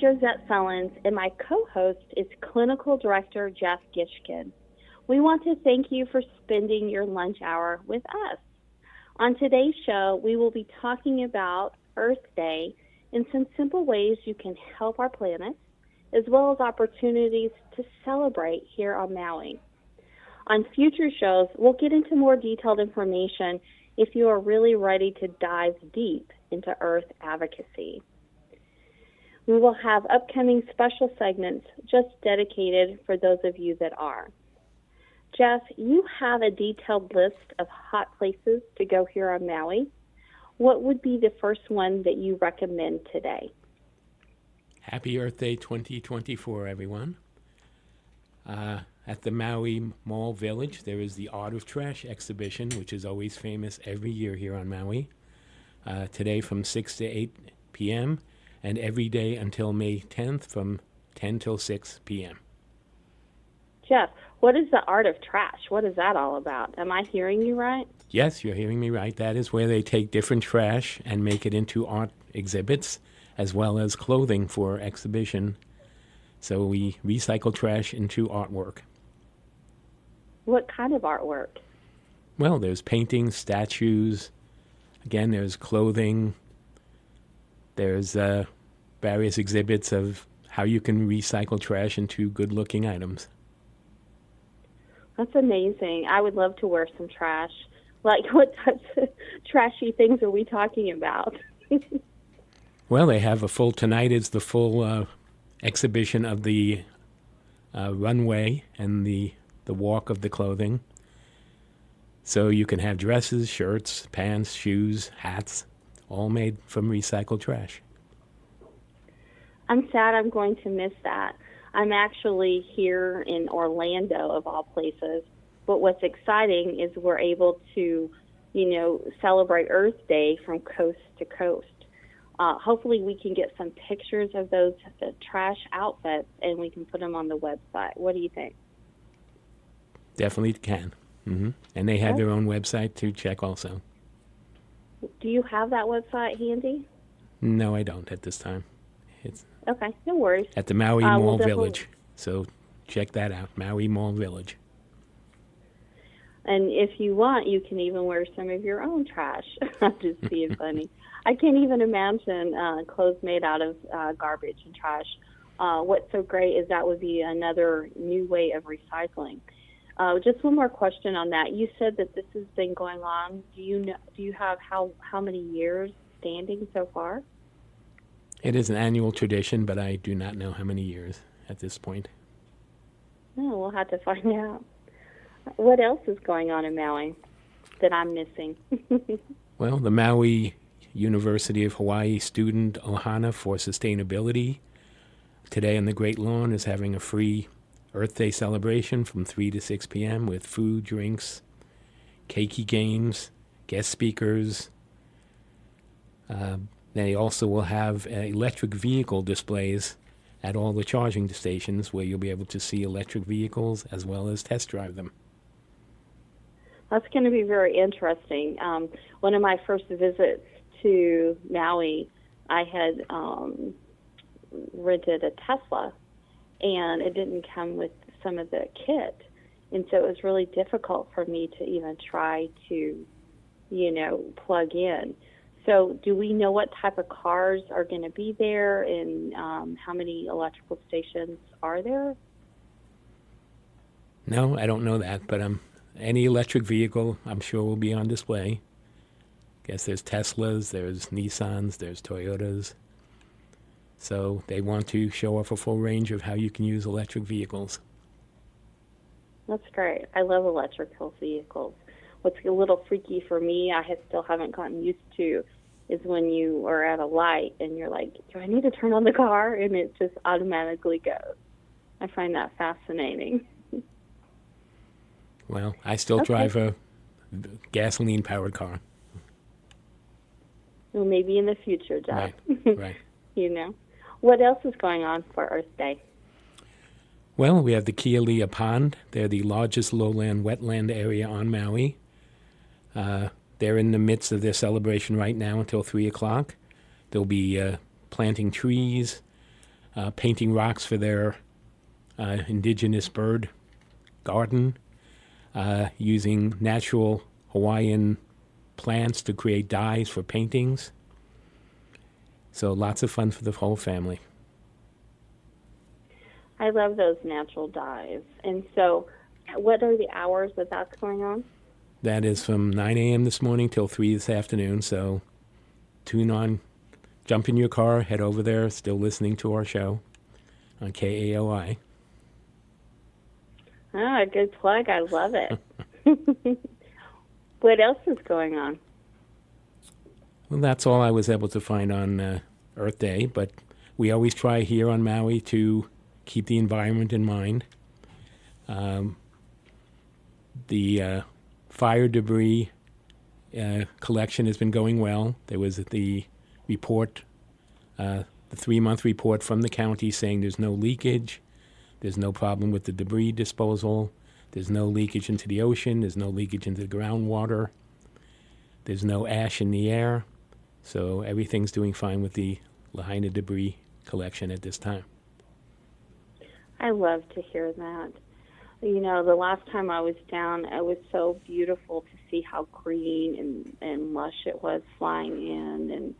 Josette Sullins, and my co-host is Clinical Director Jeff Gishkin. We want to thank you for spending your lunch hour with us. On today's show, we will be talking about Earth Day and some simple ways you can help our planet, as well as opportunities to celebrate here on Maui. On future shows, we'll get into more detailed information if you are really ready to dive deep into Earth advocacy. We will have upcoming special segments just dedicated for those of you that are. Jeff, you have a detailed list of hot places to go here on Maui. What would be the first one that you recommend today? Happy Earth Day 2024, everyone. At the Maui Mall Village, there is the Art of Trash exhibition, which is always famous every year here on Maui. Today from 6 to 8 p.m. and every day until May 10th from 10 till 6 p.m. Jeff, what is the Art of Trash? What is that all about? Am I hearing you right? Yes, you're hearing me right. That is where they take different trash and make it into art exhibits, as well as clothing for exhibition. So we recycle trash into artwork. What kind of artwork? Well, there's paintings, statues. Again, there's clothing. There's various exhibits of how you can recycle trash into good-looking items. That's amazing. I would love to wear some trash. Like, what types of trashy things are we talking about? Well, they have tonight is the full exhibition of the runway and the walk of the clothing. So you can have dresses, shirts, pants, shoes, hats, all made from recycled trash. I'm sad I'm going to miss that. I'm actually here in Orlando, of all places. But what's exciting is we're able to, celebrate Earth Day from coast to coast. Hopefully we can get some pictures of those trash outfits and we can put them on the website. What do you think? Definitely can. Mm-hmm. And they have their own website to check also. Do you have that website handy? No, I don't at this time. It's okay, no worries. At the Maui Mall Village. So check that out, Maui Mall Village. And if you want, you can even wear some of your own trash. I'm just being funny. I can't even imagine clothes made out of garbage and trash. What's so great is that would be another new way of recycling. Just one more question on that. You said that this has been going on. Do you have how many years standing so far? It is an annual tradition, but I do not know how many years at this point. No, we'll have to find out. What else is going on in Maui that I'm missing? Well, the Maui University of Hawaii Student Ohana for Sustainability today on the Great Lawn is having a free Earth Day celebration from 3 to 6 p.m. with food, drinks, keiki games, guest speakers. They also will have electric vehicle displays at all the charging stations where you'll be able to see electric vehicles as well as test drive them. That's going to be very interesting. One of my first visits to Maui, I had rented a Tesla, and it didn't come with some of the kit. And so it was really difficult for me to even try to, plug in. So do we know what type of cars are going to be there and how many electrical stations are there? No, I don't know that, but any electric vehicle I'm sure will be on display. Guess there's Teslas, there's Nissans, there's Toyotas. So they want to show off a full range of how you can use electric vehicles. That's great. I love electrical vehicles. What's a little freaky for me, still haven't gotten used to, is when you are at a light and you're like, do I need to turn on the car? And it just automatically goes. I find that fascinating. Well, I still drive a gasoline-powered car. Well, maybe in the future, Jeff. Right. What else is going on for Earth Day? Well, we have the Kealia Pond. They're the largest lowland wetland area on Maui. They're in the midst of their celebration right now until 3 o'clock. They'll be planting trees, painting rocks for their indigenous bird garden, using natural Hawaiian plants to create dyes for paintings. So lots of fun for the whole family. I love those natural dyes. And so what are the hours that that's going on? That is from 9 a.m. this morning till 3 this afternoon. So tune on, jump in your car, head over there, still listening to our show on KAOI. Ah, good plug. I love it. What else is going on? Well, that's all I was able to find on Earth Day, but we always try here on Maui to keep the environment in mind. The fire debris collection has been going well. There was the report, the 3-month report from the county saying there's no leakage, there's no problem with the debris disposal, there's no leakage into the ocean, there's no leakage into the groundwater, there's no ash in the air. So everything's doing fine with the Lahaina debris collection at this time. I love to hear that. You know, the last time I was down, it was so beautiful to see how green and lush it was flying in. And,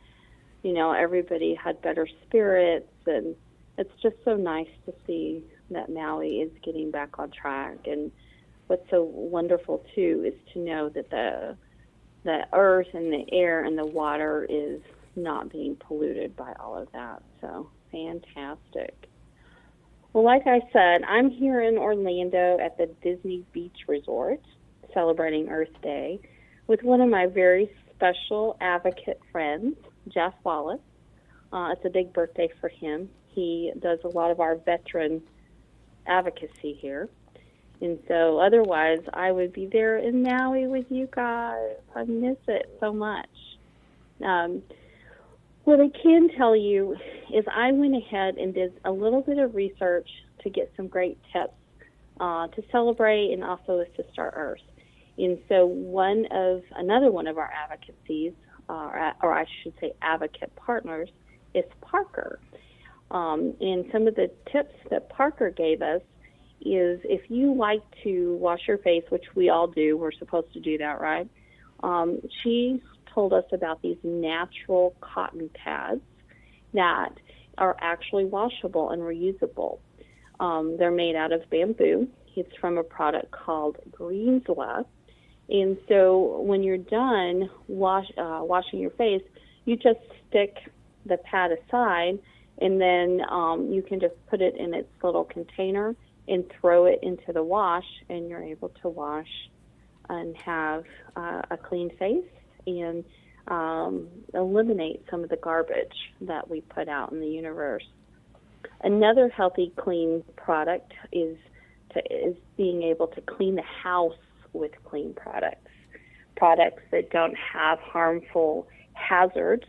you know, everybody had better spirits. And it's just so nice to see that Maui is getting back on track. And what's so wonderful, too, is to know that the earth and the air and the water is not being polluted by all of that. So fantastic. Well, like I said, I'm here in Orlando at the Disney Beach Resort celebrating Earth Day with one of my very special advocate friends, Jeff Wallace. It's a big birthday for him. He does a lot of our veteran advocacy here. And so otherwise, I would be there in Maui with you guys. I miss it so much. What I can tell you is I went ahead and did a little bit of research to get some great tips to celebrate and also assist our Earth. And so another one of our advocacies, or I should say advocate partners, is Parker. And some of the tips that Parker gave us is if you like to wash your face, which we all do, we're supposed to do that, right? She told us about these natural cotton pads that are actually washable and reusable. They're made out of bamboo. It's from a product called Greenswell. And so when you're done washing your face, you just stick the pad aside, and then you can just put it in its little container and throw it into the wash, and you're able to wash and have a clean face and eliminate some of the garbage that we put out in the universe. Another healthy, clean product is being able to clean the house with clean products that don't have harmful hazards.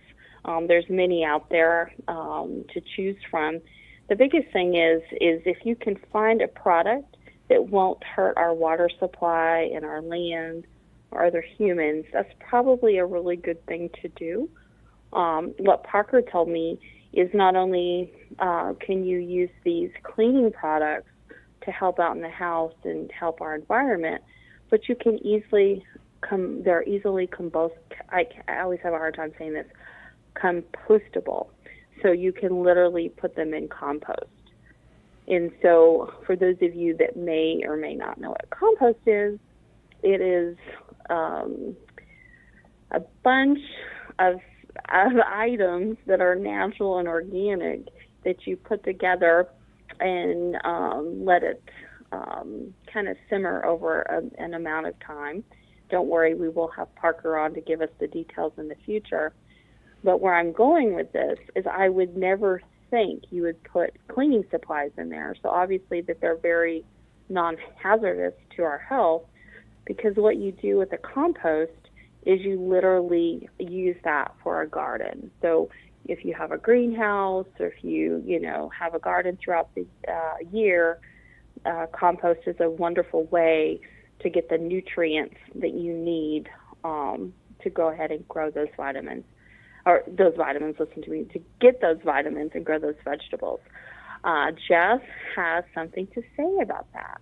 There's many out there to choose from. The biggest thing is if you can find a product that won't hurt our water supply and our land or other humans, that's probably a really good thing to do. What Parker told me is not only can you use these cleaning products to help out in the house and help our environment, but you can they're easily I always have a hard time saying this, compostable. So you can literally put them in compost. And so for those of you that may or may not know what compost is, it is a bunch of items that are natural and organic that you put together and let it kind of simmer over an amount of time. Don't worry, we will have Parker on to give us the details in the future. But where I'm going with this is I would never think you would put cleaning supplies in there. So obviously that they're very non-hazardous to our health, because what you do with the compost is you literally use that for a garden. So if you have a greenhouse or if you have a garden throughout the year, compost is a wonderful way to get the nutrients that you need to go ahead and grow those vitamins. or those vitamins, listen to me, to get those vitamins and grow those vegetables. Jeff has something to say about that.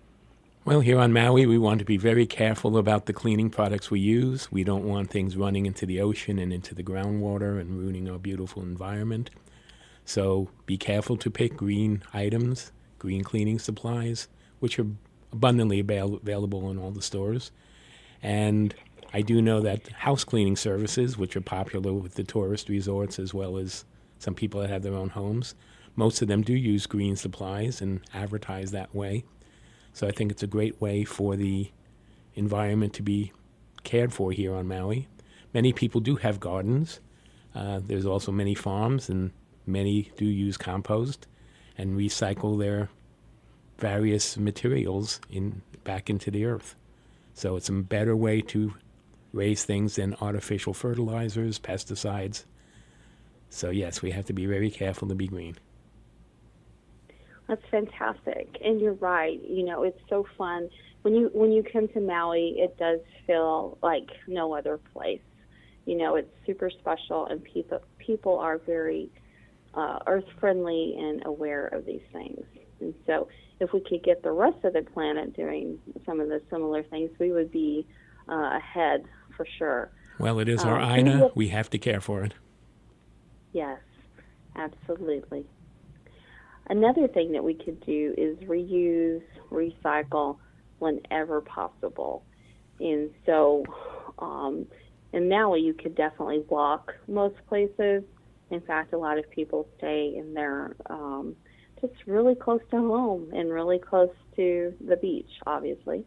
Well, here on Maui, we want to be very careful about the cleaning products we use. We don't want things running into the ocean and into the groundwater and ruining our beautiful environment. So be careful to pick green items, green cleaning supplies, which are abundantly available in all the stores. And I do know that house cleaning services, which are popular with the tourist resorts as well as some people that have their own homes, most of them do use green supplies and advertise that way. So I think it's a great way for the environment to be cared for here on Maui. Many people do have gardens. There's also many farms, and many do use compost and recycle their various materials back into the earth. So it's a better way to raise things than artificial fertilizers, pesticides. So yes, we have to be very careful to be green. That's fantastic, and you're right. It's so fun when you come to Maui. It does feel like no other place. It's super special, and people are very earth friendly and aware of these things. And so, if we could get the rest of the planet doing some of the similar things, we would be ahead for sure. Well, it is our Aina. We have to care for it. Yes, absolutely. Another thing that we could do is reuse, recycle whenever possible. And so in Maui, you could definitely walk most places. In fact, a lot of people stay in their just really close to home and really close to the beach, obviously.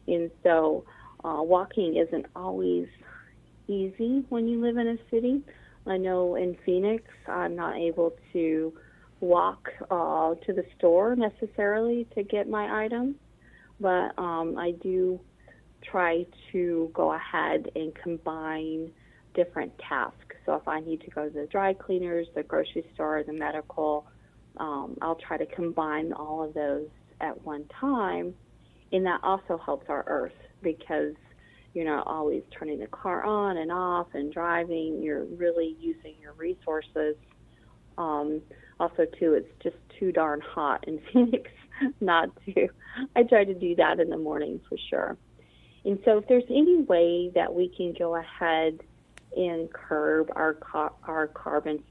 And so walking isn't always easy when you live in a city. I know in Phoenix, I'm not able to walk to the store necessarily to get my items, but I do try to go ahead and combine different tasks. So if I need to go to the dry cleaners, the grocery store, the medical, I'll try to combine all of those at one time, and that also helps our earth because you're not always turning the car on and off and driving. You're really using your resources. Also, too, it's just too darn hot in Phoenix not to. I try to do that in the morning for sure. And so if there's any way that we can go ahead and curb our carbon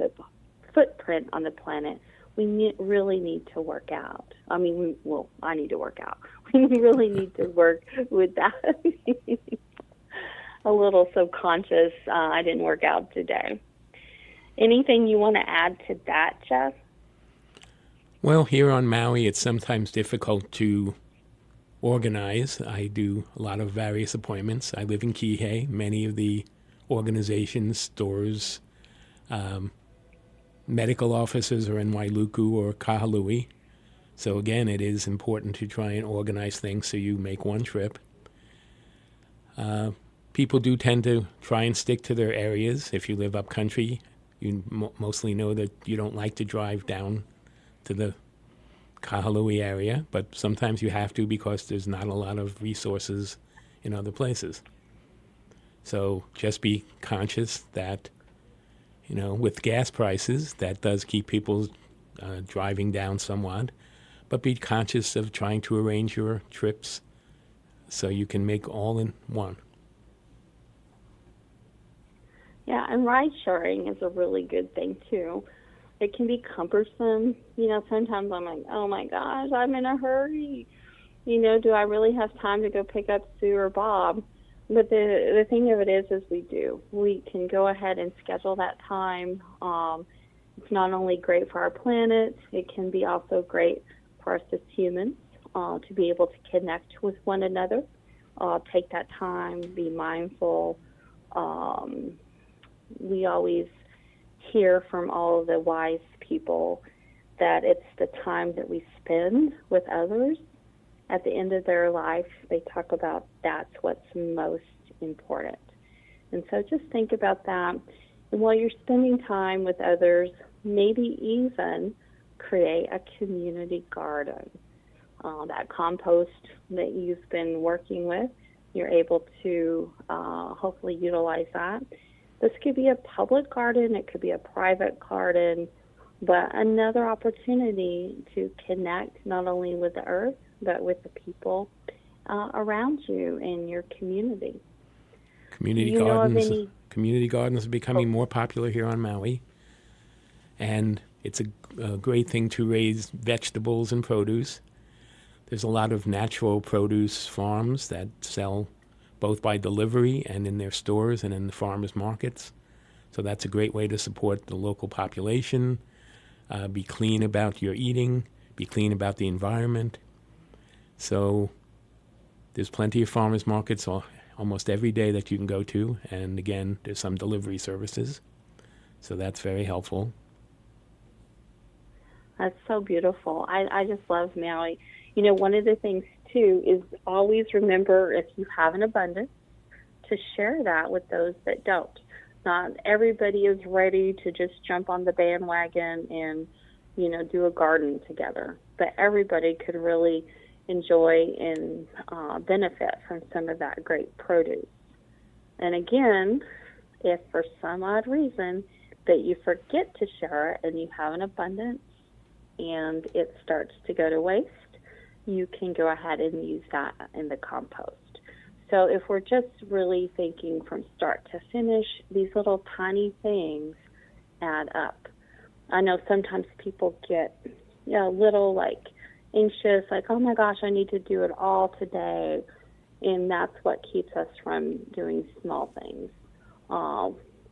footprint on the planet, we really need to work out. I mean, I need to work out. We really need to work with that. A little subconscious, I didn't work out today. Anything you want to add to that, Jeff? Well, here on Maui, it's sometimes difficult to organize. I do a lot of various appointments. I live in Kihei. Many of the organizations, stores, medical offices are in Wailuku or Kahului. So again, it is important to try and organize things so you make one trip. People do tend to try and stick to their areas. If you live up country, you mostly know that you don't like to drive down to the Kahului area, but sometimes you have to because there's not a lot of resources in other places. So just be conscious that, with gas prices, that does keep people driving down somewhat, but be conscious of trying to arrange your trips so you can make all in one. Yeah, and ride sharing is a really good thing, too. It can be cumbersome. Sometimes I'm like, oh, my gosh, I'm in a hurry. Do I really have time to go pick up Sue or Bob? But the thing of it is we do. We can go ahead and schedule that time. It's not only great for our planet, it can be also great for us as humans to be able to connect with one another, take that time, be mindful. We always hear from all of the wise people that it's the time that we spend with others at the end of their life. They talk about that's what's most important. And so just think about that. And while you're spending time with others, maybe even create a community garden. That compost that you've been working with, you're able to hopefully utilize that. This could be a public garden, it could be a private garden, but another opportunity to connect not only with the earth, but with the people around you in your community. Community gardens are becoming more popular here on Maui, and it's a great thing to raise vegetables and produce. There's a lot of natural produce farms that sell both by delivery and in their stores and in the farmers markets. So that's a great way to support the local population, be clean about your eating, be clean about the environment. So there's plenty of farmers markets almost every day that you can go to. And again, there's some delivery services. So that's very helpful. That's so beautiful. I just love Maui. You know, one of the things, too, is always remember, if you have an abundance, to share that with those that don't. Not everybody is ready to just jump on the bandwagon and, you know, do a garden together. But everybody could really enjoy and benefit from some of that great produce. And again, if for some odd reason that you forget to share it and you have an abundance and it starts to go to waste, you can go ahead and use that in the compost. So if we're just really thinking from start to finish, these little tiny things add up. I know sometimes people get, you know, a little like anxious, like, oh my gosh, I need to do it all today. And that's what keeps us from doing small things.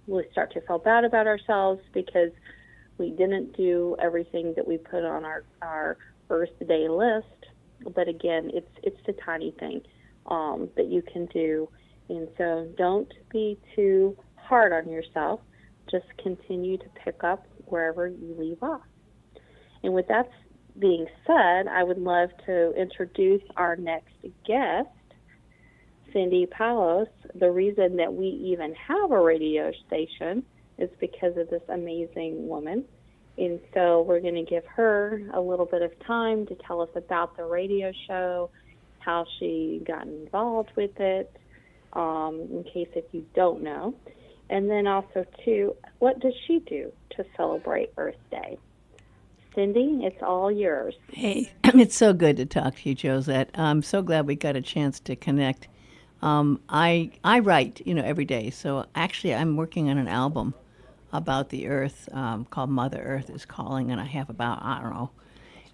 We start to feel bad about ourselves because we didn't do everything that we put on our Earth Day list. But again, it's the tiny thing that you can do. And so don't be too hard on yourself. Just continue to pick up wherever you leave off. And with that being said, I would love to introduce our next guest, Cindy Palos. The reason that we even have a radio station is because of this amazing woman. And so we're going to give her a little bit of time to tell us about the radio show, how she got involved with it, in case if you don't know. And then also, too, what does she do to celebrate Earth Day? Cindy, it's all yours. Hey, it's so good to talk to you, Josette. I'm so glad we got a chance to connect. I write, every day. So actually, I'm working on an album about the earth called Mother Earth is Calling, and I have about,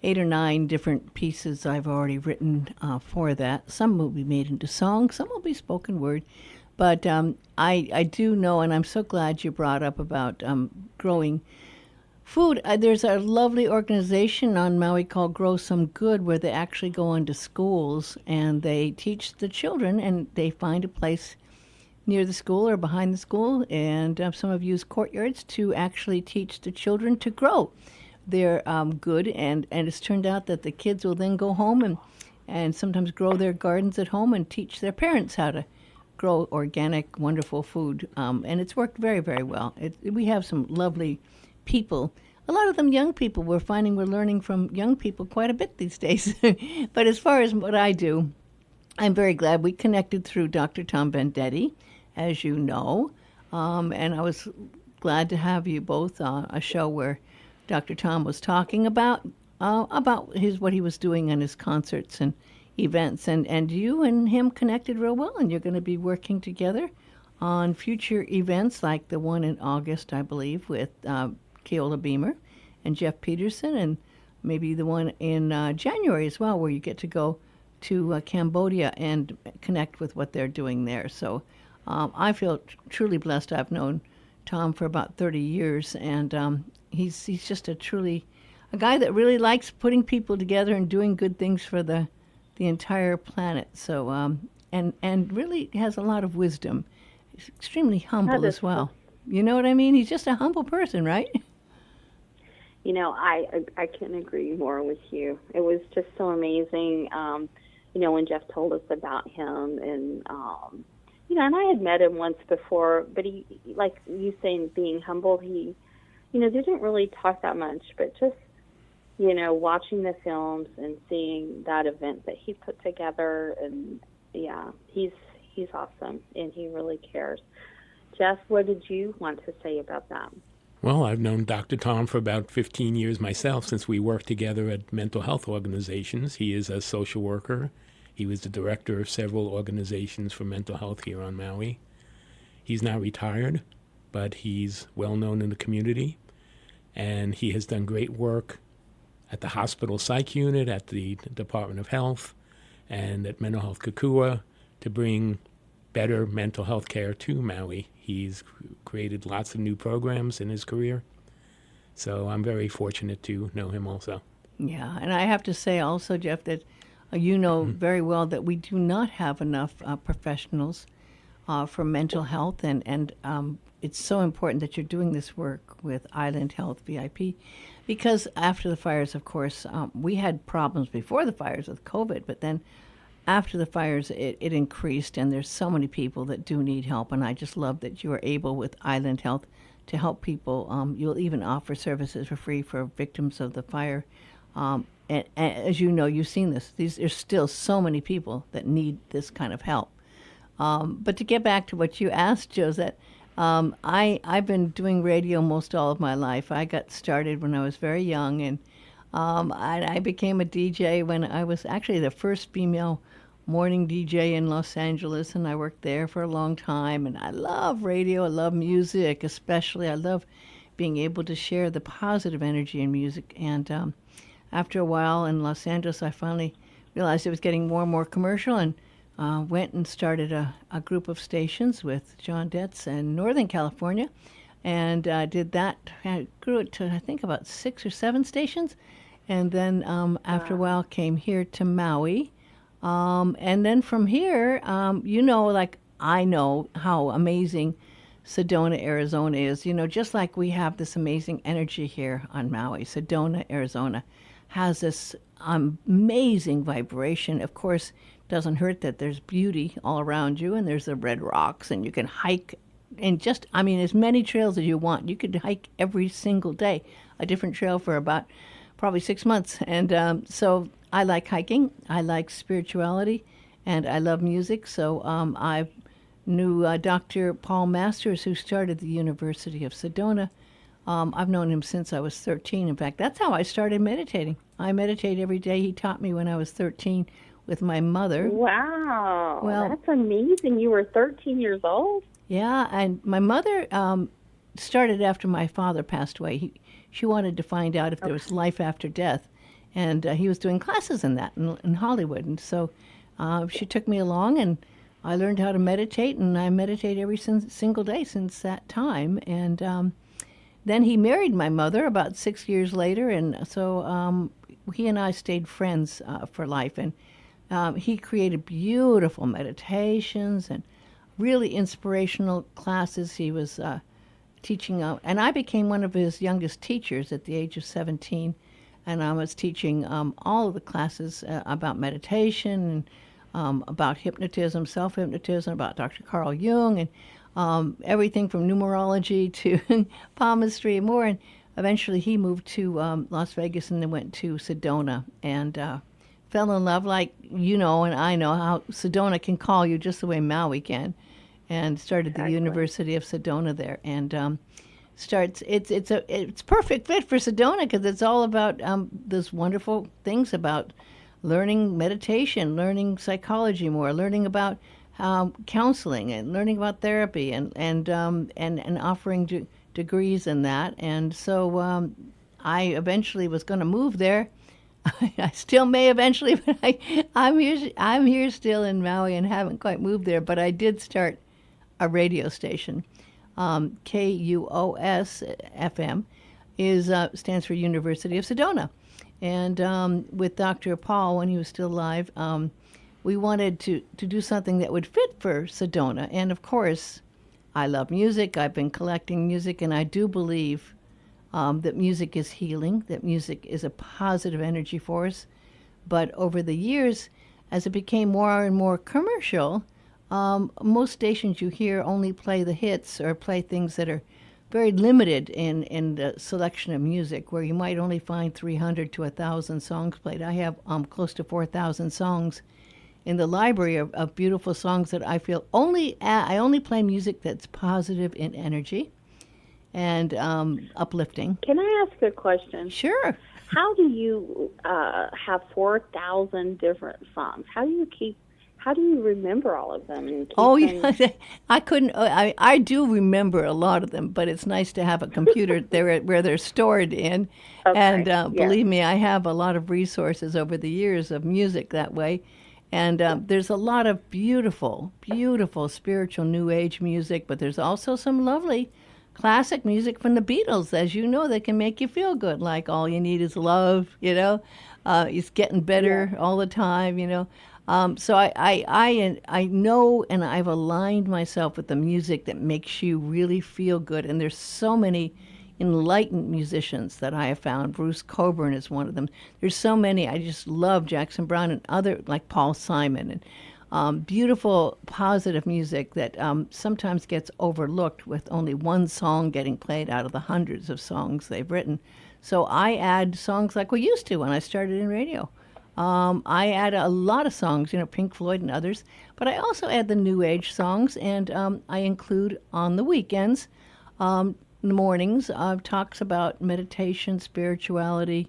8 or 9 different pieces I've already written for that. Some will be made into songs, some will be spoken word. But I do know, and I'm so glad you brought up about growing food. There's a lovely organization on Maui called Grow Some Good, where they actually go into schools and they teach the children, and they find a place near the school or behind the school, and some have used courtyards to actually teach the children to grow their good, and it's turned out that the kids will then go home and sometimes grow their gardens at home and teach their parents how to grow organic, wonderful food, and it's worked very, very well. We have some lovely people. A lot of them young people. We're finding we're learning from young people quite a bit these days. But as far as what I do, I'm very glad we connected through Dr. Tom Vendetti, as you know, and I was glad to have you both on a show where Dr. Tom was talking about what he was doing on his concerts and events, and you and him connected real well, and you're going to be working together on future events like the one in August, I believe, with Keola Beamer and Jeff Peterson, and maybe the one in January as well, where you get to go to Cambodia and connect with what they're doing there. So I feel truly blessed. I've known Tom for about 30 years, and he's just a guy that really likes putting people together and doing good things for the entire planet. So and really has a lot of wisdom. He's extremely humble as well. You know what I mean? He's just a humble person, right? I couldn't agree more with you. It was just so amazing, when Jeff told us about him, and and I had met him once before, but he, like you saying, being humble, he, didn't really talk that much, but just, watching the films and seeing that event that he put together, and yeah, he's awesome, and he really cares. Jeff, what did you want to say about that? Well, I've known Dr. Tom for about 15 years myself, since we worked together at mental health organizations. He is a social worker. He was the director of several organizations for mental health here on Maui. He's now retired, but he's well known in the community, and he has done great work at the hospital psych unit, at the Department of Health, and at Mental Health Kukua to bring better mental health care to Maui. He's created lots of new programs in his career, so I'm very fortunate to know him also. Yeah, and I have to say also, Jeff, that you know very well that we do not have enough professionals for mental health, and it's so important that you're doing this work with Island Health VIP, because after the fires, of course, we had problems before the fires with COVID, but then after the fires, it increased, and there's so many people that do need help, and I just love that you are able with Island Health to help people. You'll even offer services for free for victims of the fire. And as you know, you've seen this. There's still so many people that need this kind of help. But to get back to what you asked, Josette, I've been doing radio most all of my life. I got started when I was very young, and I became a DJ when I was actually the first female morning DJ in Los Angeles, and I worked there for a long time. And I love radio. I love music, especially. I love being able to share the positive energy in music. And after a while in Los Angeles, I finally realized it was getting more and more commercial, and went and started a group of stations with John Detz in Northern California, and did that. I grew it to, I think, about 6 or 7 stations, and then after a while came here to Maui, and then from here, you know, like I know how amazing Sedona, Arizona is. You know, just like we have this amazing energy here on Maui, Sedona, Arizona has this amazing vibration. Of course, doesn't hurt that there's beauty all around you, and there's the red rocks, and you can hike, and just, I mean, as many trails as you want. You could hike every single day, a different trail for about probably 6 months. And so I like hiking, I like spirituality, and I love music. So I knew Dr. Paul Masters, who started the University of Sedona. I've known him since I was 13. In fact, that's how I started meditating. I meditate every day. He taught me when I was 13 with my mother. Wow. Well, that's amazing. You were 13 years old? Yeah, and my mother started after my father passed away. She wanted to find out if there was life after death, and he was doing classes in that in Hollywood. And so she took me along, and I learned how to meditate, and I meditate every single day since that time. And then he married my mother about 6 years later, and so he and I stayed friends for life. And he created beautiful meditations and really inspirational classes. He was teaching, and I became one of his youngest teachers at the age of 17, and I was teaching all of the classes about meditation, and about hypnotism, self-hypnotism, about Dr. Carl Jung, and everything from numerology to palmistry and more. And eventually he moved to Las Vegas and then went to Sedona, and fell in love, like you know and I know how Sedona can call you just the way Maui can, and started the University of Sedona there. And it's perfect fit for Sedona, because it's all about those wonderful things about learning meditation, learning psychology more, learning about counseling, and learning about therapy, and offering degrees in that. And so I eventually was going to move there. I still may eventually, but I'm here still in Maui and haven't quite moved there. But I did start a radio station. KUOS FM stands for University of Sedona. And with Dr. Paul, when he was still alive, we wanted to do something that would fit for Sedona. And of course, I love music. I've been collecting music, and I do believe that music is healing, that music is a positive energy force. But over the years, as it became more and more commercial, most stations you hear only play the hits or play things that are very limited in the selection of music, where you might only find 300 to 1,000 songs played. I have close to 4,000 songs in the library of beautiful songs that I feel I only play music that's positive in energy and uplifting. Can I ask a question? Sure. How do you have 4,000 different songs? How do you remember all of them? And keep them? I couldn't. I do remember a lot of them, but it's nice to have a computer there where they're stored in. Okay, And believe me, I have a lot of resources over the years of music that way. And there's a lot of beautiful, beautiful spiritual New Age music, but there's also some lovely classic music from the Beatles, as you know, that can make you feel good, like All You Need Is Love, it's getting better all the time, So I know, and I've aligned myself with the music that makes you really feel good. And there's so many enlightened musicians that I have found. Bruce Coburn is one of them. There's so many. I just love Jackson Browne and other, like Paul Simon, and beautiful, positive music that sometimes gets overlooked with only one song getting played out of the hundreds of songs they've written. So I add songs like we used to when I started in radio. I add a lot of songs, Pink Floyd and others, but I also add the New Age songs, and I include on the weekends, in the mornings, talks about meditation, spirituality.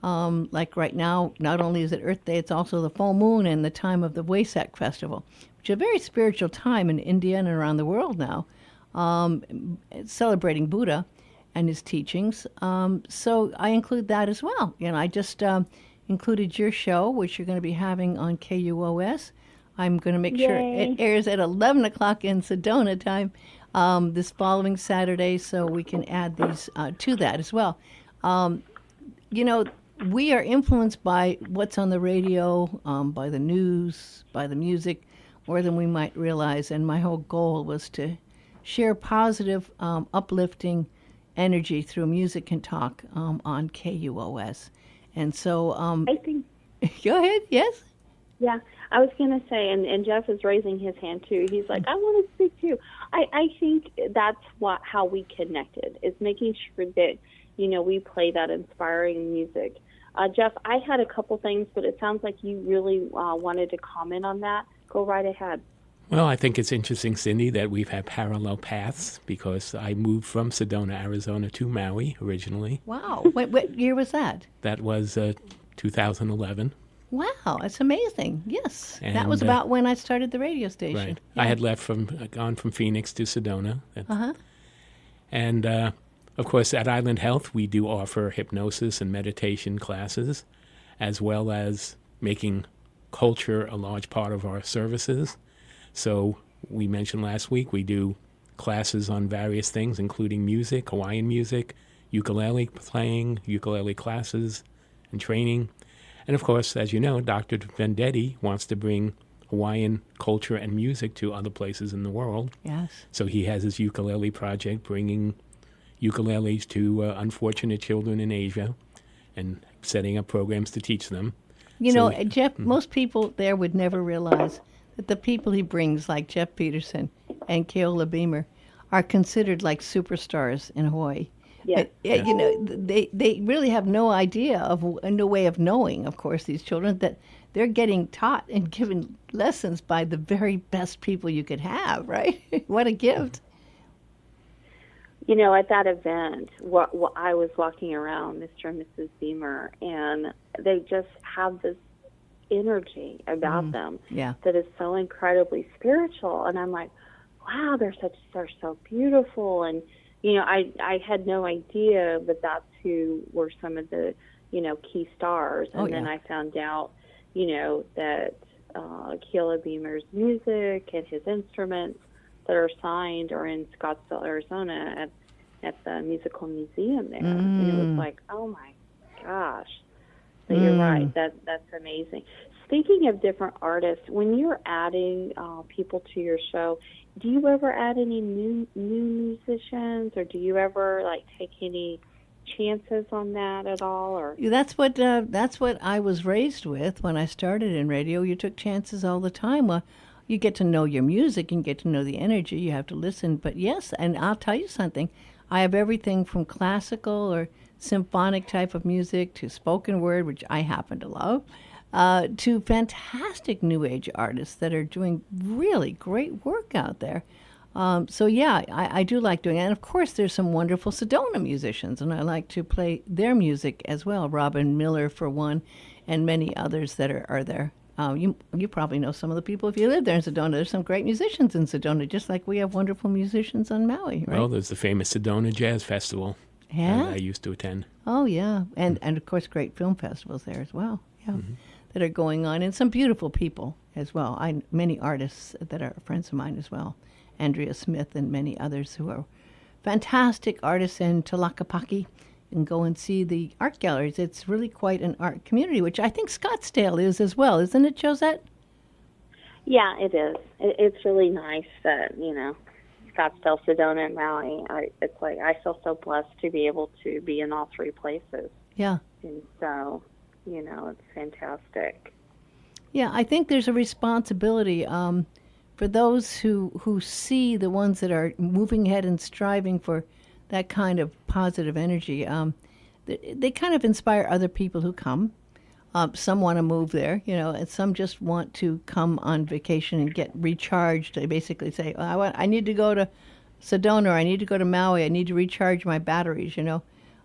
Like right now, not only is it Earth Day, it's also the full moon and the time of the Wesak Festival, which is a very spiritual time in India and around the world now, celebrating Buddha and his teachings. So I include that as well. I just included your show, which you're going to be having on KUOS. I'm going to make sure it airs at 11 o'clock in Sedona time this following Saturday, so we can add these to that as well. We are influenced by what's on the radio, by the news, by the music, more than we might realize. And my whole goal was to share positive, uplifting energy through music and talk on KUOS. And so, I think. Go ahead. Yes. Yeah, I was going to say, and Jeff is raising his hand too. He's like, I want to speak too. I think that's how we connected, is making sure that we play that inspiring music. Jeff, I had a couple things, but it sounds like you really wanted to comment on that. Go right ahead. Well, I think it's interesting, Cindy, that we've had parallel paths, because I moved from Sedona, Arizona to Maui originally. Wow. What year was that? That was 2011. Wow, that's amazing. Yes. And, that was about when I started the radio station. Right. Yeah. I had gone from Phoenix to Sedona. And, of course, at Island Health, we do offer hypnosis and meditation classes, as well as making culture a large part of our services. So we mentioned last week we do classes on various things, including music, Hawaiian music, ukulele playing, ukulele classes and training. And of course, as you know, Dr. Vendetti wants to bring Hawaiian culture and music to other places in the world. Yes. So he has his ukulele project, bringing ukuleles to unfortunate children in Asia and setting up programs to teach them. Jeff, most people there would never realize that the people he brings, like Jeff Peterson and Keola Beamer, are considered like superstars in Hawaii. Yeah. They really have no idea no way of knowing, of course, these children, that they're getting taught and given lessons by the very best people you could have, right? What a gift. At that event, I was walking around, Mr. and Mrs. Beamer, and they just have this energy about them that is so incredibly spiritual. And I'm like, wow, they're so beautiful. And I had no idea that that's who were some of the key stars. And then I found out that Keola Beamer's music and his instruments that are signed are in Scottsdale, Arizona at the musical museum there. And it was like, oh my gosh. But you're right, that's amazing. Speaking of different artists, when you're adding people to your show, do you ever add any new musicians, or do you ever take any chances on that at all? Or that's what I was raised with when I started in radio. You took chances all the time. Well, you get to know your music and get to know the energy. You have to listen. But yes, and I'll tell you something. I have everything from classical or symphonic type of music to spoken word, which I happen to love, to fantastic New Age artists that are doing really great work out there. So yeah, I do like doing it. And of course, there's some wonderful Sedona musicians, and I like to play their music as well. Robin Miller, for one, and many others that are there. You probably know some of the people if you live there in Sedona. There's some great musicians in Sedona, just like we have wonderful musicians on Maui, right? Well, there's the famous Sedona Jazz Festival Yeah. that I used to attend. Oh, yeah. And of course, great film festivals there as well. Yeah. That are going on. And some beautiful people as well. Many artists that are friends of mine as well. Andrea Smith and many others who are fantastic artists in Tlaquepaque. You can go and see the art galleries. It's really quite an art community, which I think Scottsdale is as well. Isn't it, Josette? Yeah, it is. It's really nice that, Scottsdale, Sedona, and Maui. It's like I feel so blessed to be able to be in all three places. Yeah. And so, it's fantastic. Yeah, I think there's a responsibility for those who see the ones that are moving ahead and striving for that kind of positive energy. They kind of inspire other people who come. Some want to move there, and some just want to come on vacation and get recharged. They basically say, I need to go to Sedona, or I need to go to Maui, I need to recharge my batteries,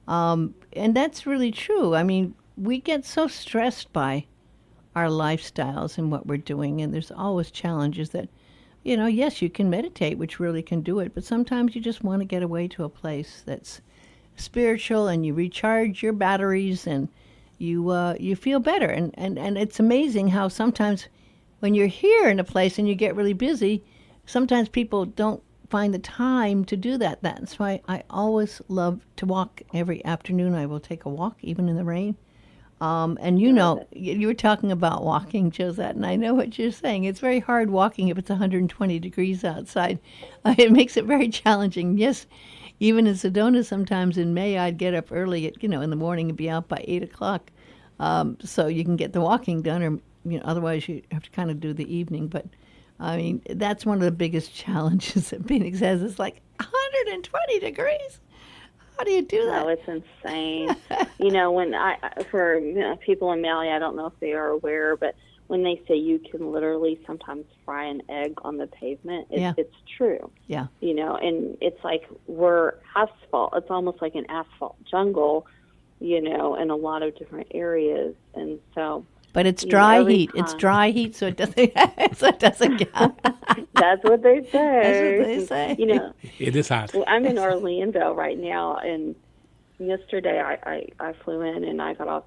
And that's really true. I mean, we get so stressed by our lifestyles and what we're doing, and there's always challenges that, yes, you can meditate, which really can do it, but sometimes you just want to get away to a place that's spiritual and you recharge your batteries and you feel better. And it's amazing how sometimes when you're here in a place and you get really busy, sometimes people don't find the time to do that. That's why I always love to walk every afternoon. I will take a walk, even in the rain. And you were talking about walking, Josette, and I know what you're saying. It's very hard walking if it's 120 degrees outside. It makes it very challenging. Yes, even in Sedona, sometimes in May, I'd get up early, in the morning and be out by 8 o'clock, so you can get the walking done, or otherwise you have to kind of do the evening. But I mean, that's one of the biggest challenges that Phoenix has. It's like 120 degrees. How do you do that? Oh, it's insane. For people in Maui, I don't know if they are aware, but when they say you can literally sometimes fry an egg on the pavement, it's true. Yeah. And it's like we're asphalt. It's almost like an asphalt jungle, in a lot of different areas. And so... But it's dry heat. It's dry heat, so it doesn't. Count. That's what they say. That's what they say. It is hot. Well, I'm in Orlando right now, and yesterday I flew in and I got off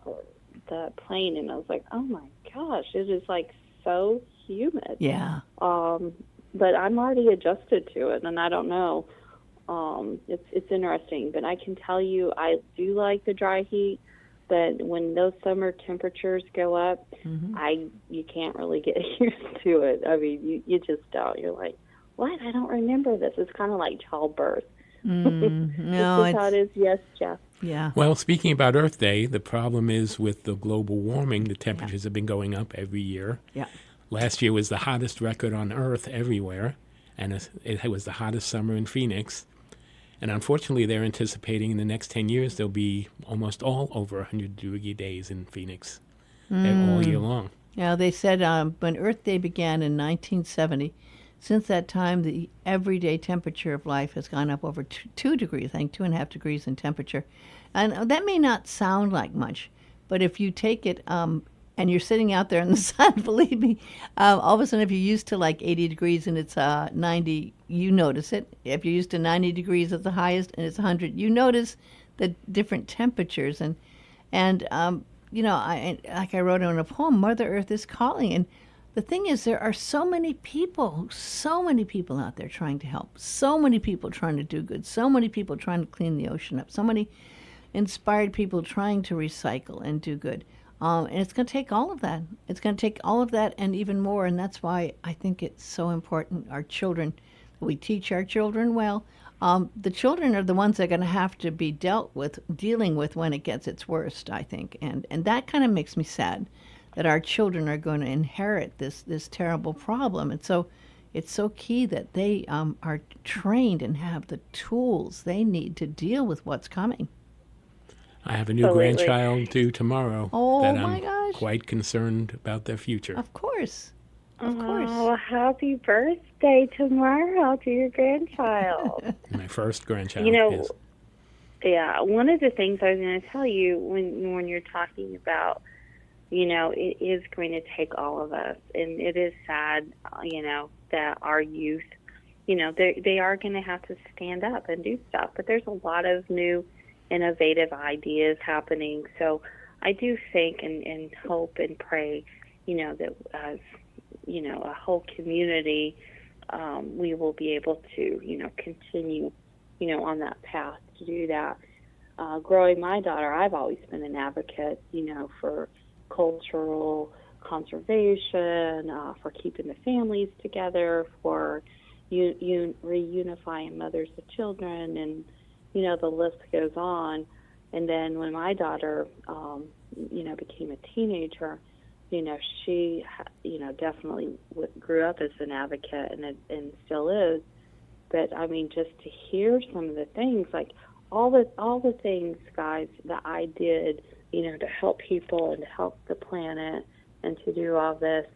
the plane, and I was like, oh my gosh, it is like so humid. Yeah. But I'm already adjusted to it, and I don't know. It's interesting, but I can tell you, I do like the dry heat. But when those summer temperatures go up, you can't really get used to it. I mean, you just don't. You're like, what? I don't remember this. It's kind of like childbirth. No, it's how it is. Yes, Jeff. Yeah. Well, speaking about Earth Day, the problem is with the global warming, the temperatures have been going up every year. Yeah. Last year was the hottest record on Earth everywhere, and it was the hottest summer in Phoenix. And unfortunately, they're anticipating in the next 10 years there'll be almost all over 100-degree days in Phoenix all year long. Yeah, they said when Earth Day began in 1970, since that time, the everyday temperature of life has gone up over 2 degrees, I think 2.5 degrees in temperature. And that may not sound like much, but if you take it and you're sitting out there in the sun, believe me, all of a sudden if you're used to like 80 degrees and it's 90, you notice it. If you're used to 90 degrees at the highest and it's 100, you notice the different temperatures. And like I wrote in a poem, Mother Earth is calling. And the thing is, there are so many people out there trying to help, so many people trying to do good, so many people trying to clean the ocean up, so many inspired people trying to recycle and do good. And it's going to take all of that. It's going to take all of that and even more. And that's why I think it's so important, our children, we teach our children well. The children are the ones that are going to have to be dealing with when it gets its worst, I think. And that kind of makes me sad that our children are going to inherit this terrible problem. And so it's so key that they are trained and have the tools they need to deal with what's coming. I have a new grandchild due tomorrow. Oh, that my I'm gosh. quite concerned about their future. Of course. Of course. Oh, happy birthday tomorrow to your grandchild. My first grandchild. You know, Yes. yeah, one of the things I was going to tell you when you're talking about, it is going to take all of us, and it is sad, that our youth, they are going to have to stand up and do stuff, but there's a lot of new innovative ideas happening. So I do think and hope and pray, that as, a whole community, we will be able to, continue, on that path to do that. Growing my daughter, I've always been an advocate, for cultural conservation, for keeping the families together, for reunifying mothers of children, and, the list goes on. And then when my daughter, became a teenager, she, definitely grew up as an advocate and still is. But, I mean, just to hear some of the things, like all the things, guys, that I did, to help people and to help the planet and to do all this,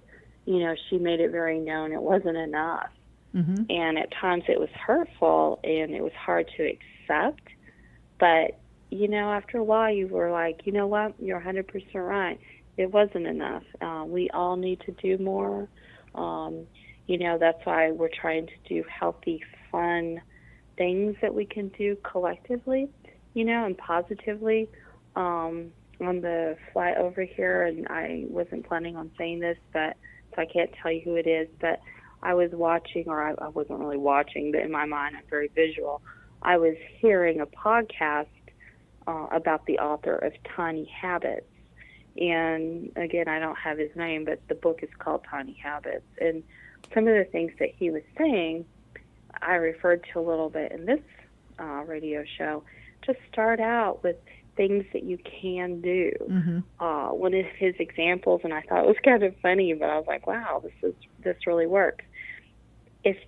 she made it very known it wasn't enough. Mm-hmm. And at times it was hurtful and it was hard to accept. But, after a while you were like, you know what, you're 100% right. It wasn't enough. We all need to do more. That's why we're trying to do healthy, fun things that we can do collectively, and positively. On the flight over here, and I wasn't planning on saying this, so I can't tell you who it is, but I was watching, or I wasn't really watching, but in my mind I'm very visual. I was hearing a podcast about the author of Tiny Habits. And again, I don't have his name, but the book is called Tiny Habits. And some of the things that he was saying, I referred to a little bit in this radio show. Just start out with things that you can do. Mm-hmm. One of his examples, and I thought it was kind of funny, but I was like, wow, this really works. If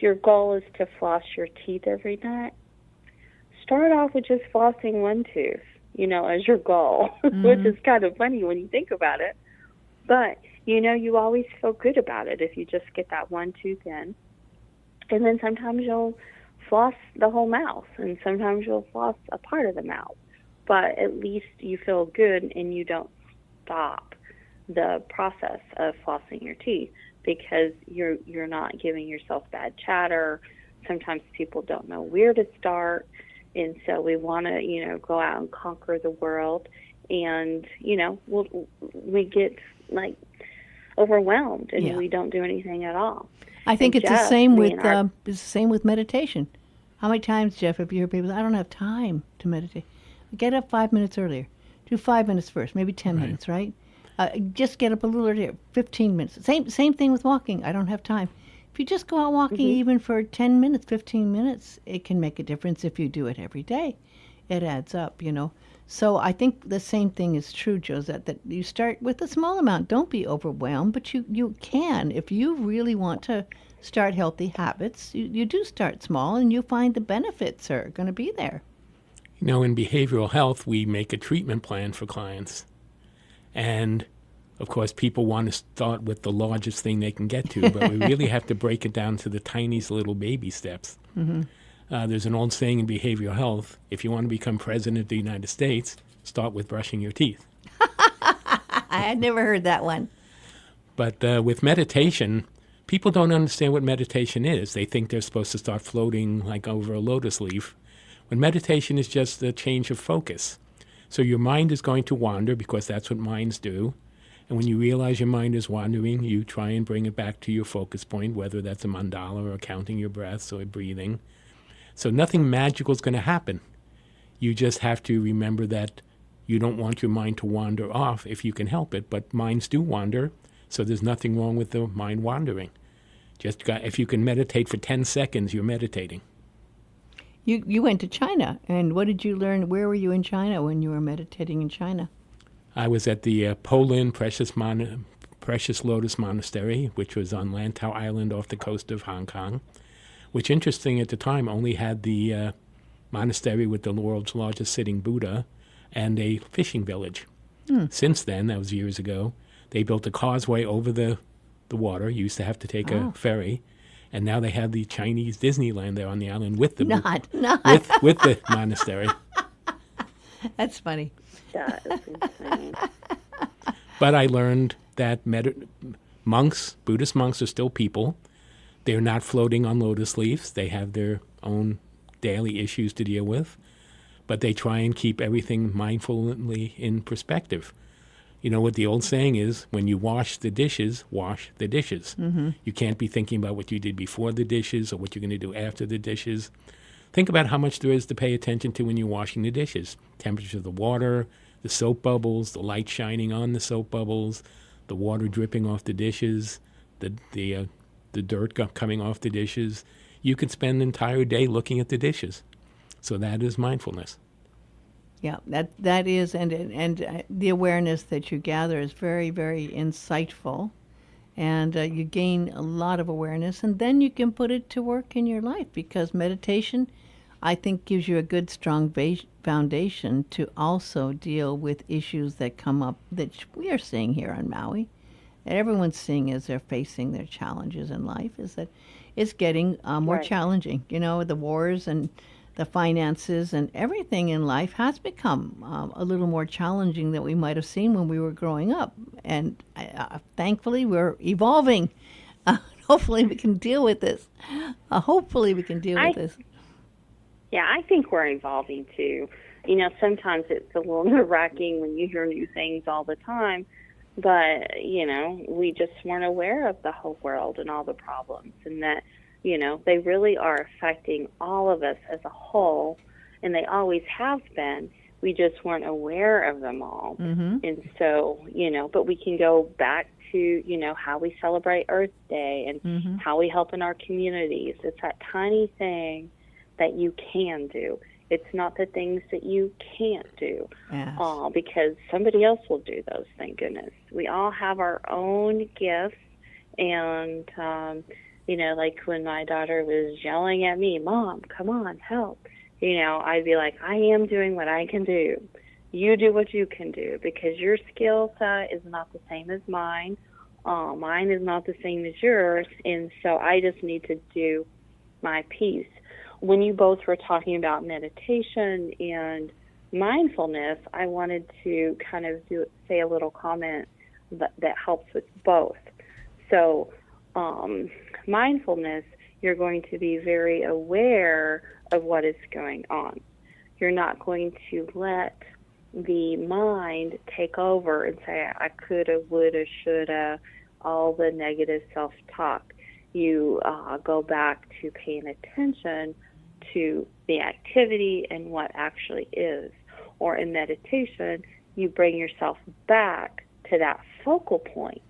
your goal is to floss your teeth every night, start off with just flossing one tooth, as your goal, mm-hmm. which is kind of funny when you think about it. But, you always feel good about it if you just get that one tooth in. And then sometimes you'll floss the whole mouth, and sometimes you'll floss a part of the mouth. But at least you feel good and you don't stop the process of flossing your teeth because you're not giving yourself bad chatter. Sometimes people don't know where to start. And so we want to, go out and conquer the world. And, we get, overwhelmed and we don't do anything at all. I think it's the same with meditation. How many times, Jeff, have you heard people say, I don't have time to meditate? Get up 5 minutes earlier. Do 5 minutes first, maybe 10 minutes, right? Just get up a little earlier, 15 minutes. Same thing with walking. I don't have time. If you just go out walking mm-hmm. even for 10 minutes, 15 minutes, it can make a difference if you do it every day. It adds up, So I think the same thing is true, Josette, that you start with a small amount. Don't be overwhelmed, but you can. If you really want to start healthy habits, you do start small, and you find the benefits are going to be there. In behavioral health, we make a treatment plan for clients. And, of course, people want to start with the largest thing they can get to, but we really have to break it down to the tiniest little baby steps. Mm-hmm. There's an old saying in behavioral health, if you want to become president of the United States, start with brushing your teeth. I had never heard that one. But with meditation, people don't understand what meditation is. They think they're supposed to start floating like over a lotus leaf. When meditation is just a change of focus. So your mind is going to wander because that's what minds do. And when you realize your mind is wandering, you try and bring it back to your focus point, whether that's a mandala or counting your breaths or breathing. So nothing magical is going to happen. You just have to remember that you don't want your mind to wander off if you can help it. But minds do wander, so there's nothing wrong with the mind wandering. If you can meditate for 10 seconds, you're meditating. You went to China, and what did you learn? Where were you in China when you were meditating in China? I was at the Polin Precious Lotus Monastery, which was on Lantau Island off the coast of Hong Kong, which, interesting at the time, only had the monastery with the world's largest sitting Buddha, and a fishing village. Since then, that was years ago, they built a causeway over the water. You used to have to take a ferry. And now they have the Chinese Disneyland there on the island with the with the monastery. That's funny. That is insane. But I learned that Buddhist monks are still people. They're not floating on lotus leaves. They have their own daily issues to deal with. But they try and keep everything mindfully in perspective. You know what the old saying is, when you wash the dishes, wash the dishes. Mm-hmm. You can't be thinking about what you did before the dishes or what you're going to do after the dishes. Think about how much there is to pay attention to when you're washing the dishes. Temperature of the water, the soap bubbles, the light shining on the soap bubbles, the water dripping off the dishes, the dirt coming off the dishes. You could spend an entire day looking at the dishes. So that is mindfulness. Yeah, that is, and the awareness that you gather is very, very insightful, and you gain a lot of awareness, and then you can put it to work in your life, because meditation, I think, gives you a good, strong foundation to also deal with issues that come up that we are seeing here on Maui, and everyone's seeing as they're facing their challenges in life, is that it's getting more challenging. You know, the wars and the finances and everything in life has become a little more challenging than we might have seen when we were growing up. And thankfully, we're evolving. Hopefully, we can deal with this. Yeah, I think we're evolving too. You know, sometimes it's a little nerve-wracking when you hear new things all the time. But, you know, we just weren't aware of the whole world and all the problems, and that, you know, they really are affecting all of us as a whole, and they always have been. We just weren't aware of them all. Mm-hmm. And so, you know, but we can go back to, you know, how we celebrate Earth Day and how we help in our communities. It's that tiny thing that you can do. It's not the things that you can't do, because somebody else will do those, thank goodness. We all have our own gifts, and you know, like when my daughter was yelling at me, "Mom, come on, help." You know, I'd be like, I am doing what I can do. You do what you can do, because your skill set is not the same as mine. Mine is not the same as yours. And so I just need to do my piece. When you both were talking about meditation and mindfulness, I wanted to kind of say a little comment that helps with both. So, mindfulness, you're going to be very aware of what is going on. You're not going to let the mind take over and say, I coulda, woulda, shoulda, all the negative self-talk. You go back to paying attention to the activity and what actually is. Or in meditation, you bring yourself back to that focal point.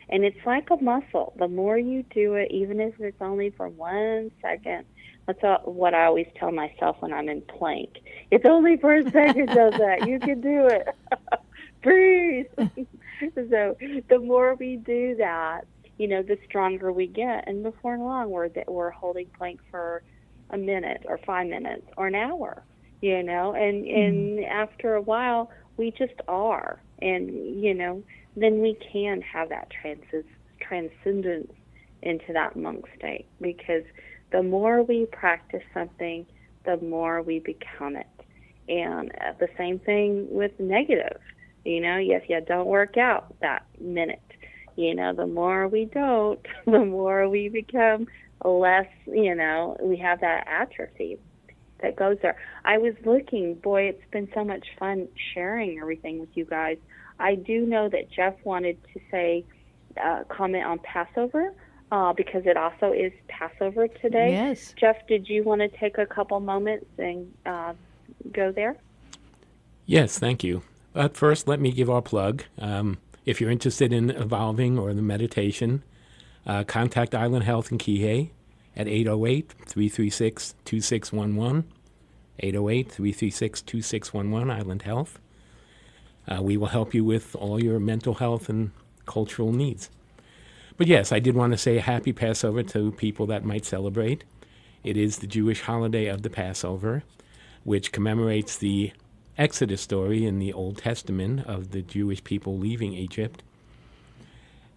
And it's like a muscle. The more you do it, even if it's only for 1 second, that's what I always tell myself when I'm in plank. It's only for a second, Josette. You can do it. Breathe. So the more we do that, you know, the stronger we get. And before long, we're holding plank for a minute or 5 minutes or an hour, you know. And after a while, we just are. And, you know, then we can have that transcendence into that monk state, because the more we practice something, the more we become it. And the same thing with negative. You know, if you don't work out that minute, you know, the more we don't, the more we become less, you know, we have that atrophy that goes there. I was looking, boy, it's been so much fun sharing everything with you guys. I do know that Jeff wanted to say, comment on Passover, because it also is Passover today. Yes. Jeff, did you want to take a couple moments and go there? Yes, thank you. But first, let me give our plug. If you're interested in evolving or the meditation, contact Island Health in Kihei at 808-336-2611, 808-336-2611, Island Health. We will help you with all your mental health and cultural needs. But yes, I did want to say a happy Passover to people that might celebrate. It is the Jewish holiday of the Passover, which commemorates the Exodus story in the Old Testament of the Jewish people leaving Egypt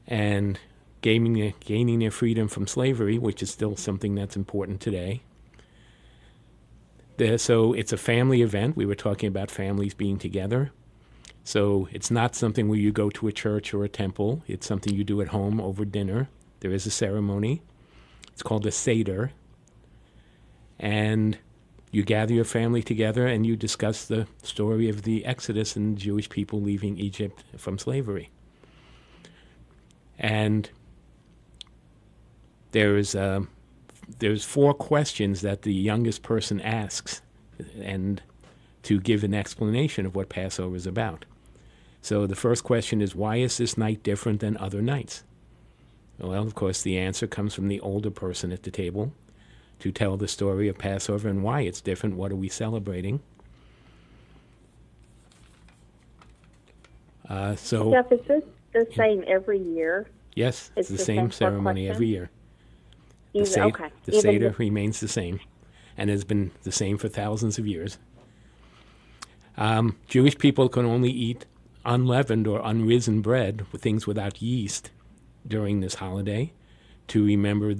and gaining their freedom from slavery, which is still something that's important today. So it's a family event. We were talking about families being together. So it's not something where you go to a church or a temple. It's something you do at home over dinner. There is a ceremony. It's called a Seder. And you gather your family together and you discuss the story of the Exodus and Jewish people leaving Egypt from slavery. And there's 4 questions that the youngest person asks and to give an explanation of what Passover is about. So the first question is, why is this night different than other nights? Well, of course, the answer comes from the older person at the table to tell the story of Passover and why it's different. What are we celebrating? Jeff, is this the same every year? Yes, it's the same ceremony every year. The Okay. Seder remains the same and has been the same for thousands of years. Jewish people can only eat unleavened or unrisen bread, with things without yeast, during this holiday to remember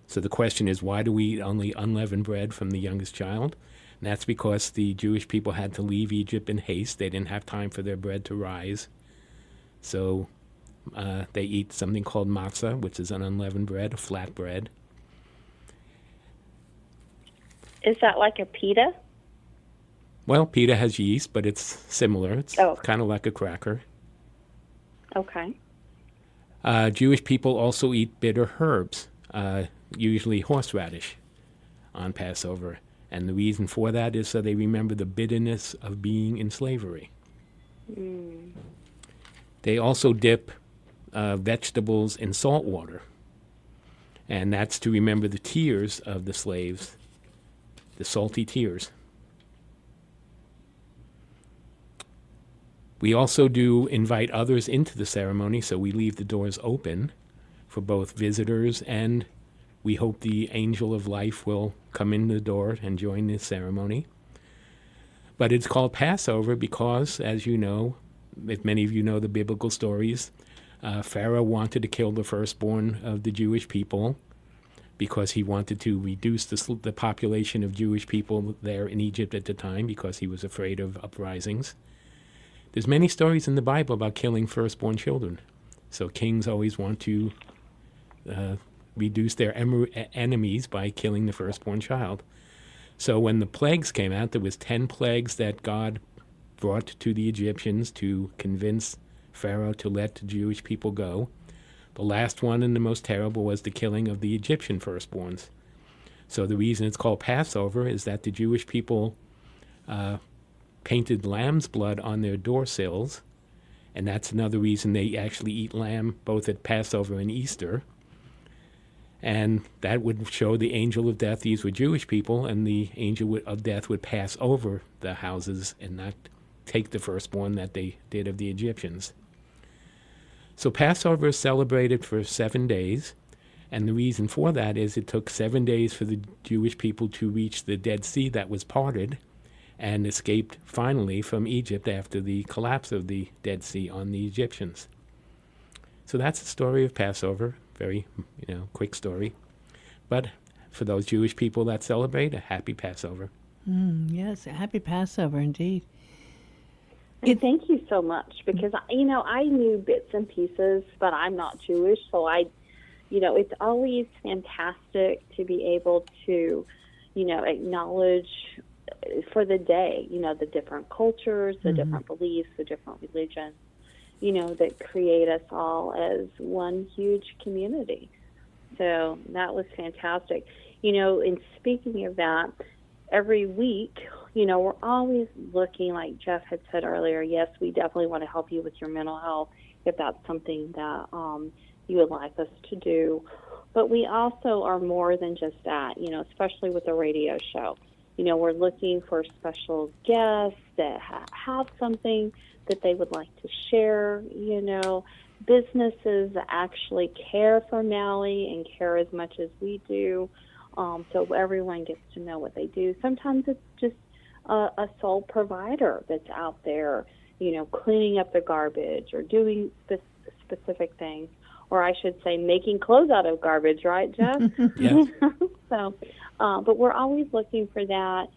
so the question is, why do we eat only unleavened bread from the youngest child? And that's because the Jewish people had to leave Egypt in haste. They didn't have time for their bread to rise. So they eat something called matzah, which is an unleavened bread, a flat bread. Is that like a pita? Well, pita has yeast, but it's similar. It's kind of like a cracker. Okay. Jewish people also eat bitter herbs, usually horseradish, on Passover. And the reason for that is so they remember the bitterness of being in slavery. Mm. They also dip vegetables in salt water. And that's to remember the tears of the slaves, the salty tears. We also do invite others into the ceremony, so we leave the doors open for both visitors, and we hope the angel of life will come in the door and join the ceremony. But it's called Passover because, as you know, if many of you know the biblical stories, Pharaoh wanted to kill the firstborn of the Jewish people because he wanted to reduce the population of Jewish people there in Egypt at the time because he was afraid of uprisings. There's many stories in the Bible about killing firstborn children. So kings always want to reduce their enemies by killing the firstborn child. So when the plagues came out, there was 10 plagues that God brought to the Egyptians to convince Pharaoh to let the Jewish people go. The last one and the most terrible was the killing of the Egyptian firstborns. So the reason it's called Passover is that the Jewish people painted lamb's blood on their door sills, and that's another reason they actually eat lamb both at Passover and Easter. And that would show the angel of death. These were Jewish people, and the angel of death would pass over the houses and not take the firstborn that they did of the Egyptians. So Passover is celebrated for 7 days, and the reason for that is it took 7 days for the Jewish people to reach the Dead Sea that was parted and escaped finally from Egypt after the collapse of the Dead Sea on the Egyptians. So that's the story of Passover. Very, quick story. But for those Jewish people that celebrate, a happy Passover. Yes, a happy Passover indeed. And thank you so much, because, I knew bits and pieces, but I'm not Jewish, so it's always fantastic to be able to, acknowledge for the day, the different cultures, the different beliefs, the different religions, that create us all as one huge community. So that was fantastic. And speaking of that, every week, we're always looking, like Jeff had said earlier, yes, we definitely want to help you with your mental health if that's something that you would like us to do. But we also are more than just that, especially with the radio show. We're looking for special guests that have something that they would like to share, businesses that actually care for Maui and care as much as we do, so everyone gets to know what they do. Sometimes it's just a sole provider that's out there, cleaning up the garbage or doing specific things. Or I should say making clothes out of garbage, right, Jeff? Yes. So, but we're always looking for that,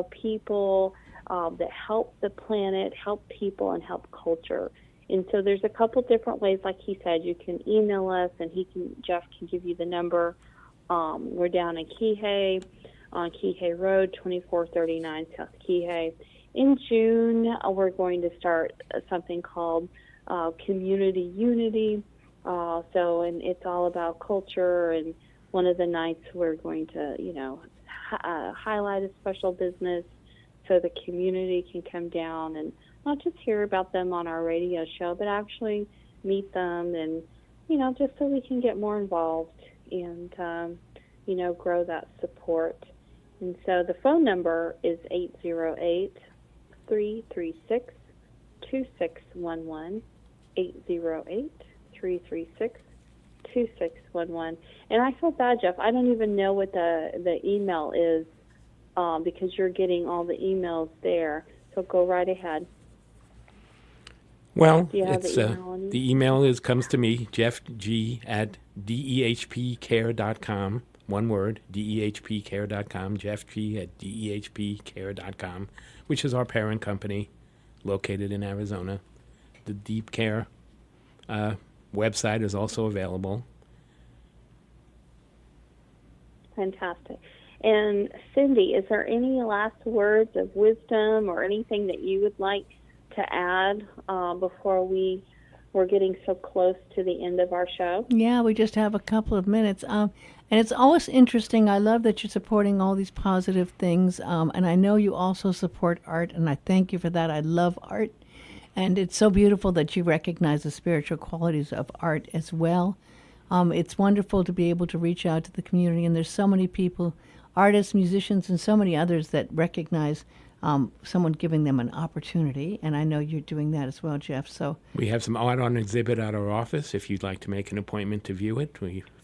people that help the planet, help people, and help culture. And so there's a couple different ways, like he said. You can email us, and Jeff can give you the number. We're down in Kihei, on Kihei Road, 2439 South Kihei. In June, we're going to start something called Community Unity. And it's all about culture, and one of the nights we're going to, highlight a special business so the community can come down and not just hear about them on our radio show, but actually meet them and, just so we can get more involved and, grow that support. And so the phone number is 808-336-2611, 808-336-2611. And I feel bad, Jeff. I don't even know what the email is because you're getting all the emails there. So go right ahead. Well, it's the email comes to me, Jeff G at dehpcare.com. One word, dehpcare.com. Jeff G at dehpcare.com, which is our parent company located in Arizona. The Dēhp Care website is also available. Fantastic. And Cindy, is there any last words of wisdom or anything that you would like to add before we're getting so close to the end of our show? Yeah, we just have a couple of minutes. And it's always interesting. I love that you're supporting all these positive things. And I know you also support art, and I thank you for that. I love art. And it's so beautiful that you recognize the spiritual qualities of art as well. It's wonderful to be able to reach out to the community. And there's so many people, artists, musicians, and so many others that recognize someone giving them an opportunity, and I know you're doing that as well, Jeff. So we have some art on exhibit at our office. If you'd like to make an appointment to view it,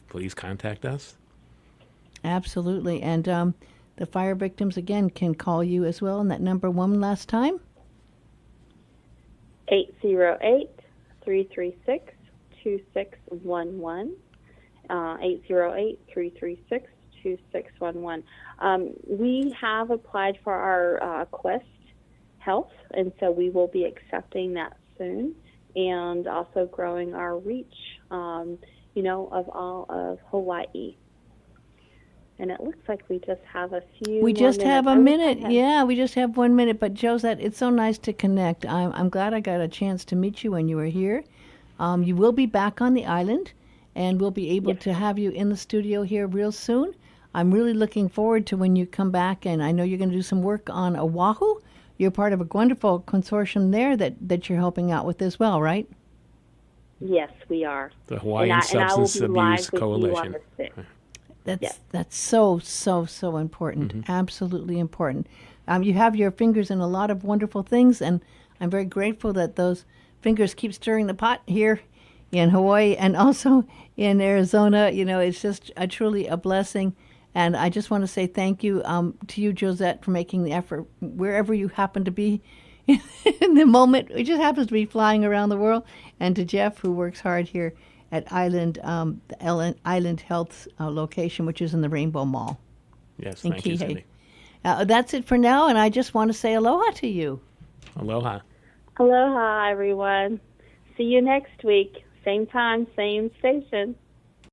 please contact us. Absolutely. And the fire victims, again, can call you as well. And that number one last time? 808-336-2611. 808-336-2611. We have applied for our Quest Health, and so we will be accepting that soon, and also growing our reach, of all of Hawaii. And it looks like we just have a few. We just have a minute. Yeah, we just have 1 minute. But Josette, it's so nice to connect. I'm glad I got a chance to meet you when you were here. You will be back on the island, and we'll be able to have you in the studio here real soon. I'm really looking forward to when you come back, and I know you're going to do some work on Oahu. You're part of a wonderful consortium there that you're helping out with as well, right? Yes, we are. The Hawaiian Substance Abuse Coalition. That's so important. Mm-hmm. Absolutely important. You have your fingers in a lot of wonderful things, and I'm very grateful that those fingers keep stirring the pot here in Hawaii and also in Arizona. It's just truly a blessing. And I just want to say thank you to you, Josette, for making the effort wherever you happen to be in the moment. It just happens to be flying around the world. And to Jeff, who works hard here at the Island Health location, which is in the Rainbow Mall. Yes, thank you, Cindy. That's it for now, and I just want to say aloha to you. Aloha. Aloha, everyone. See you next week. Same time, same station.